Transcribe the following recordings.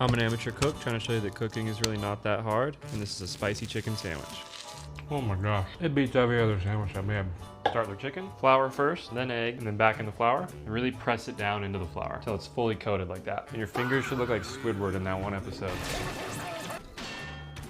I'm an amateur cook trying to show you that cooking is really not that hard, and this is a spicy chicken sandwich. Oh my gosh, it beats every other sandwich I've had. Start with chicken, flour first, then egg, and then back into flour, and really press it down into the flour until it's fully coated like that. And your fingers should look like Squidward in that one episode.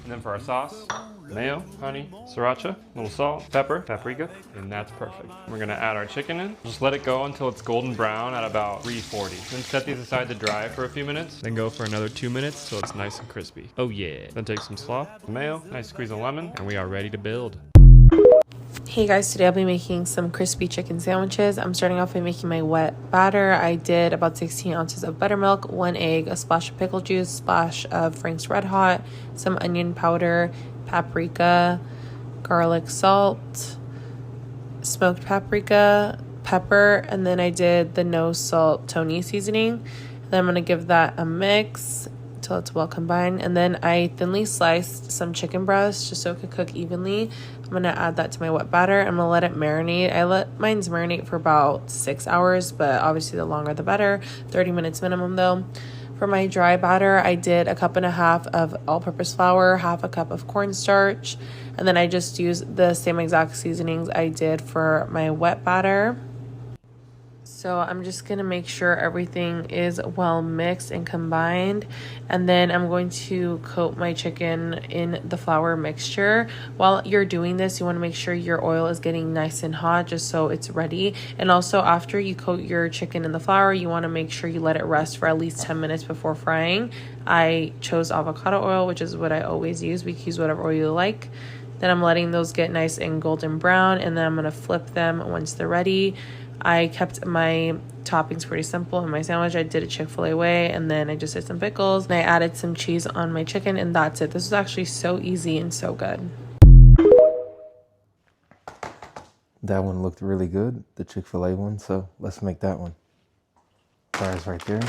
And then for our sauce, mayo, honey, sriracha, a little salt, pepper, paprika, and that's perfect. We're gonna add our chicken in. Just let it go until it's golden brown at about 340. Then set these aside to dry for a few minutes. Then go for another 2 minutes till it's nice and crispy. Oh yeah. Then take some slaw, mayo, nice squeeze of lemon, and we are ready to build. Hey guys, today I'll be making some crispy chicken sandwiches. I'm starting off by making my wet batter. I did about 16 ounces of buttermilk, 1 egg, a splash of pickle juice, splash of Frank's Red Hot, some onion powder, paprika, garlic salt, smoked paprika, pepper, and then I did the no salt Tony seasoning. Then I'm going to give that a mix until it's well combined. And then I thinly sliced some chicken breast just so it could cook evenly. I'm going to add that to my wet batter. I'm going to let it marinate. I let mine's marinate for about 6 hours, but obviously the longer the better. 30 minutes minimum though. For my dry batter, I did 1.5 cups of all-purpose flour, 1/2 cup of cornstarch, and then I just used the same exact seasonings I did for my wet batter. So I'm just going to make sure everything is well mixed and combined. And then I'm going to coat my chicken in the flour mixture. While you're doing this, you want to make sure your oil is getting nice and hot just so it's ready. And also after you coat your chicken in the flour, you want to make sure you let it rest for at least 10 minutes before frying. I chose avocado oil, which is what I always use. We can use whatever oil you like. Then I'm letting those get nice and golden brown, and then I'm going to flip them once they're ready. I kept my toppings pretty simple in my sandwich. I did a Chick-fil-A way, and then I just did some pickles, and I added some cheese on my chicken, and that's it. This was actually so easy and so good. That one looked really good, the Chick-fil-A one, so let's make that one. Fries right there.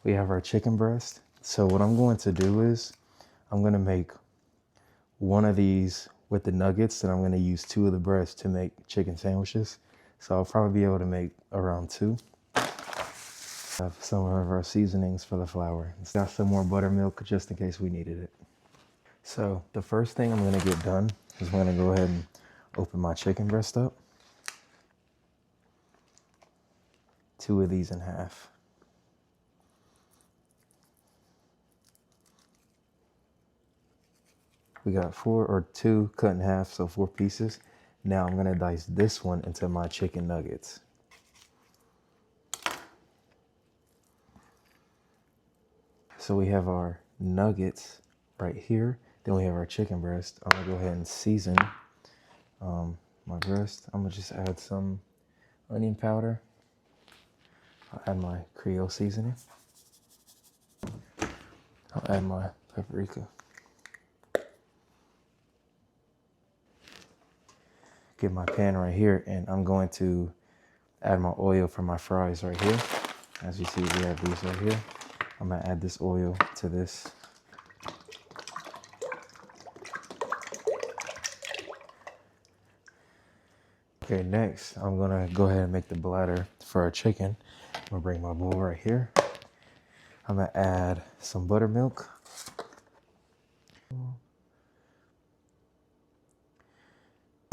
We have our chicken breast. So what I'm going to do is I'm going to make one of these with the nuggets, and I'm going to use 2 of the breasts to make chicken sandwiches. So I'll probably be able to make around 2. Have some of our seasonings for the flour. It's got some more buttermilk just in case we needed it. So the first thing I'm going to get done is I'm going to go ahead and open my chicken breast up. 2 of these in half. We got 2 cut in half, so 4 pieces. Now I'm gonna dice this one into my chicken nuggets. So we have our nuggets right here. Then we have our chicken breast. I'm gonna go ahead and season my breast. I'm gonna just add some onion powder. I'll add my Creole seasoning. I'll add my paprika. Get my pan right here, and I'm going to add my oil for my fries right here. As you see, we have these right here. I'm gonna add this oil to this. Okay, next, I'm gonna go ahead and make the bladder for our chicken. I'm gonna bring my bowl right here. I'm gonna add some buttermilk.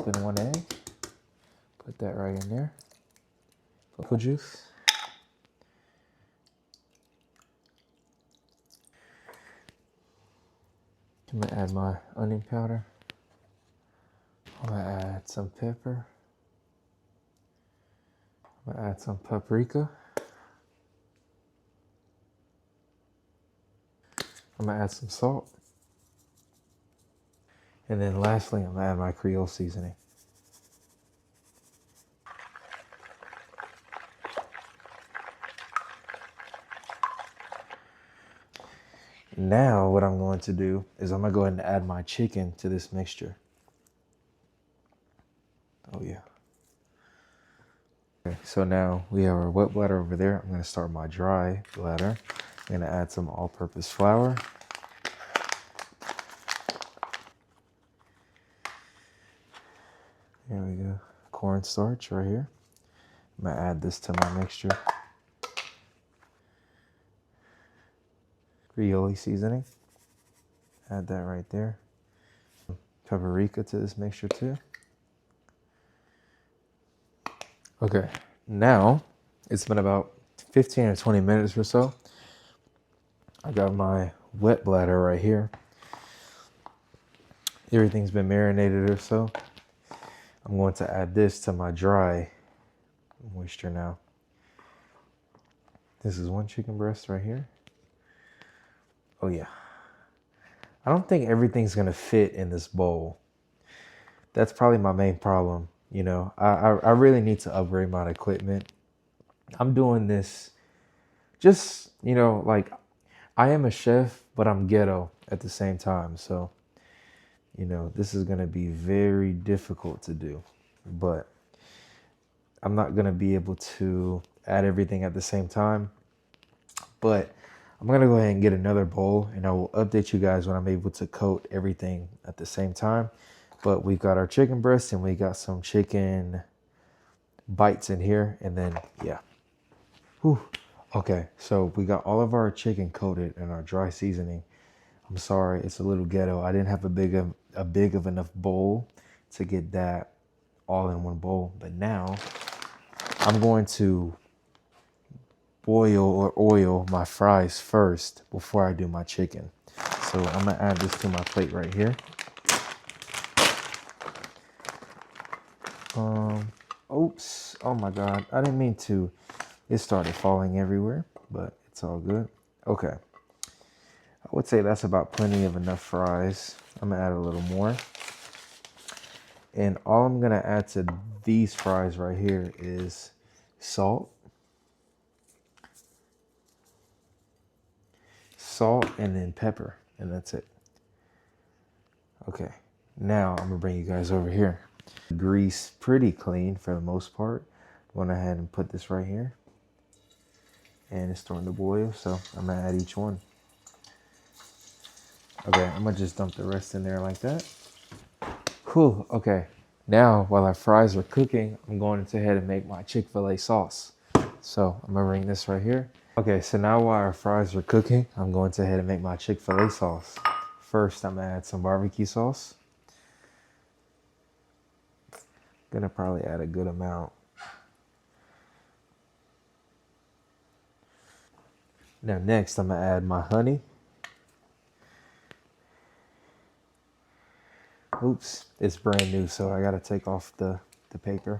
Then 1 egg, put that right in there. Pickle juice. I'm gonna add my onion powder. I'm gonna add some pepper. I'm gonna add some paprika. I'm gonna add some salt. And then lastly, I'm gonna add my Creole seasoning. Now what I'm going to do is I'm gonna go ahead and add my chicken to this mixture. Oh yeah. Okay, so now we have our wet bladder over there. I'm gonna start my dry bladder. I'm gonna add some all-purpose flour. There we go. Cornstarch right here. I'm gonna add this to my mixture. Aioli seasoning. Add that right there. Paprika to this mixture too. Okay, now it's been about 15 or 20 minutes or so. I got my wet bladder right here. Everything's been marinated or so. I'm going to add this to my dry moisture now. This is one chicken breast right here. Oh yeah. I don't think everything's gonna fit in this bowl. That's probably my main problem. You know, I really need to upgrade my equipment. I'm doing this just, you know, like I am a chef, but I'm ghetto at the same time. So, you know, this is gonna be very difficult to do, but I'm not gonna be able to add everything at the same time. But I'm gonna go ahead and get another bowl and I will update you guys when I'm able to coat everything at the same time. But we've got our chicken breast and we got some chicken bites in here. And then, yeah. Whew. Okay, so we got all of our chicken coated in our dry seasoning. I'm sorry, it's a little ghetto. I didn't have a big of enough bowl to get that all in one bowl. But now I'm going to boil or oil my fries first before I do my chicken. So I'm gonna add this to my plate right here. Oops, oh my God, I didn't mean to. It started falling everywhere, but it's all good. Okay, I would say that's about plenty of enough fries. I'm gonna add a little more. And all I'm gonna add to these fries right here is salt, and then pepper, and that's it. Okay, now I'm gonna bring you guys over here. Grease pretty clean for the most part. Went ahead and put this right here, and it's starting to boil, so I'm gonna add each one. Okay, I'm gonna just dump the rest in there like that. Whew, okay. Now, while our fries are cooking, I'm going ahead and make my Chick-fil-A sauce. So I'm gonna bring this right here. Okay, so now while our fries are cooking, I'm going to ahead and make my Chick-fil-A sauce. First, I'm gonna add some barbecue sauce. Gonna probably add a good amount. Now next, I'm gonna add my honey. Oops, it's brand new, so I gotta take off the paper.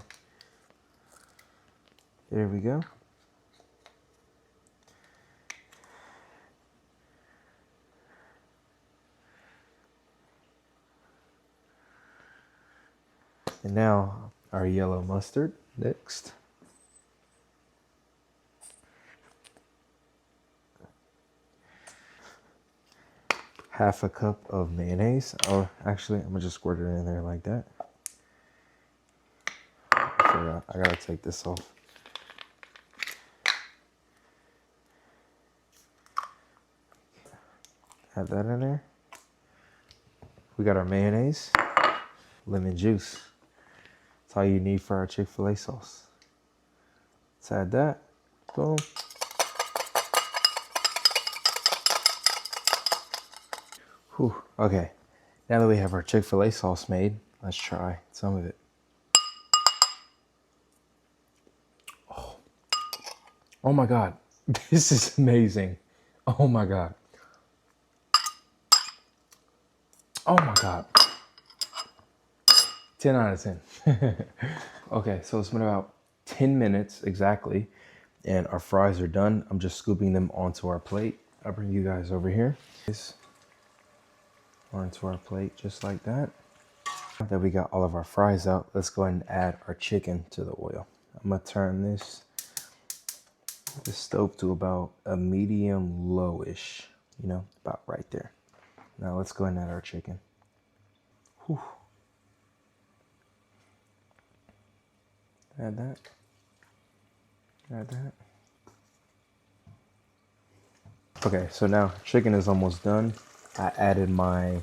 There we go. And now our yellow mustard next. Half a cup of mayonnaise. Or actually, I'm gonna just squirt it in there like that. I forgot, I gotta take this off. Add that in there. We got our mayonnaise, lemon juice. That's all you need for our Chick-fil-A sauce. Let's add that. Boom. Whew. Okay, now that we have our Chick-fil-A sauce made, let's try some of it. Oh my God, this is amazing. Oh my God. Oh my God. 10 out of 10. Okay, so it's been about 10 minutes exactly, and our fries are done. I'm just scooping them onto our plate. I'll bring you guys over here. Onto our plate just like that. Now that we got all of our fries out, let's go ahead and add our chicken to the oil. I'm gonna turn this stove to about a medium lowish, you know, about right there. Now let's go ahead and add our chicken. Whew. Add that. Add that. Okay, so now chicken is almost done. I added my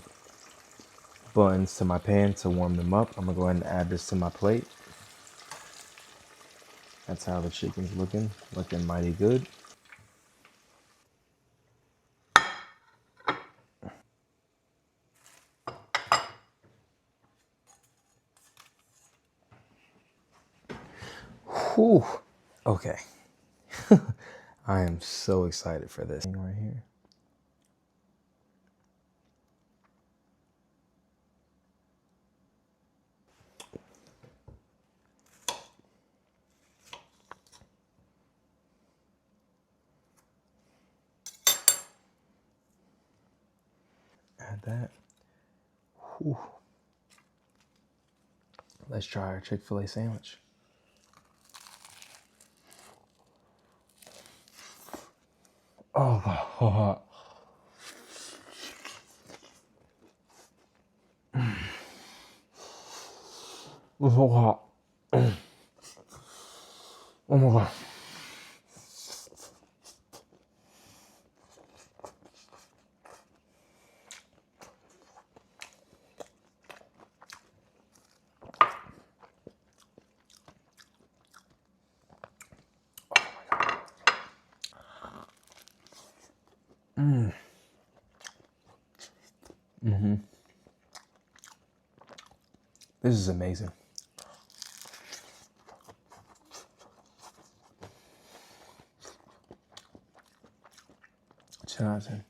buns to my pan to warm them up. I'm gonna go ahead and add this to my plate. That's how the chicken's looking mighty good. Whew. Okay. I am so excited for this thing right here. Add that. Whew. Let's try our Chick-fil-A sandwich. Oh, God. It's so hot. Oh my God. This is amazing. Jonathan.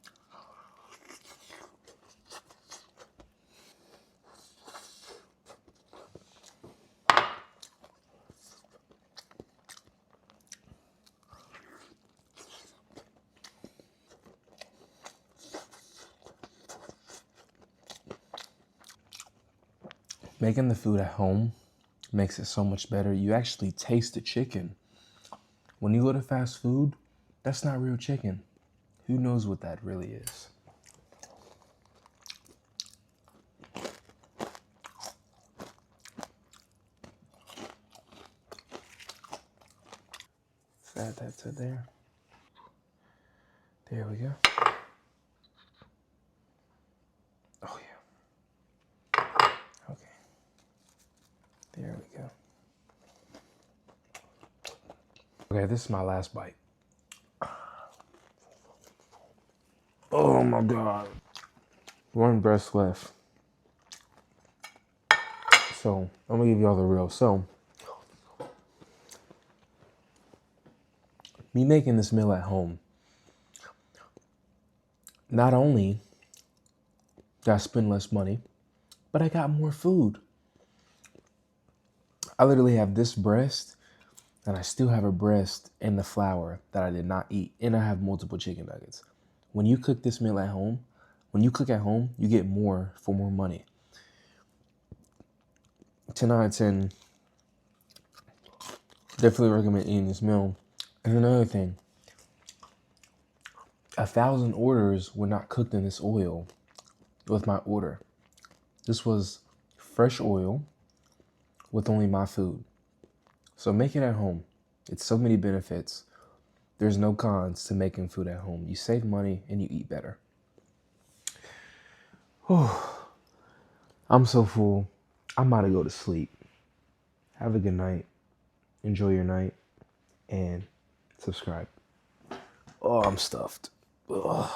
Making the food at home makes it so much better. You actually taste the chicken. When you go to fast food, that's not real chicken. Who knows what that really is? Let's add that to there. There we go. Oh yeah. Okay. There we go. Okay, this is my last bite. Oh my God. One breast left. So, I'm gonna give y'all the real. So, me making this meal at home, not only did I spend less money, but I got more food. I literally have this breast, and I still have a breast and the flour that I did not eat, and I have multiple chicken nuggets. When you cook this meal at home, you get more for more money. 10 out of 10, definitely recommend eating this meal. And another thing, 1,000 orders were not cooked in this oil with my order. This was fresh oil with only my food. So make it at home. It's so many benefits. There's no cons to making food at home. You save money and you eat better. Oh, I'm so full. I'm about to go to sleep. Have a good night. Enjoy your night. And subscribe. Oh, I'm stuffed. Ugh.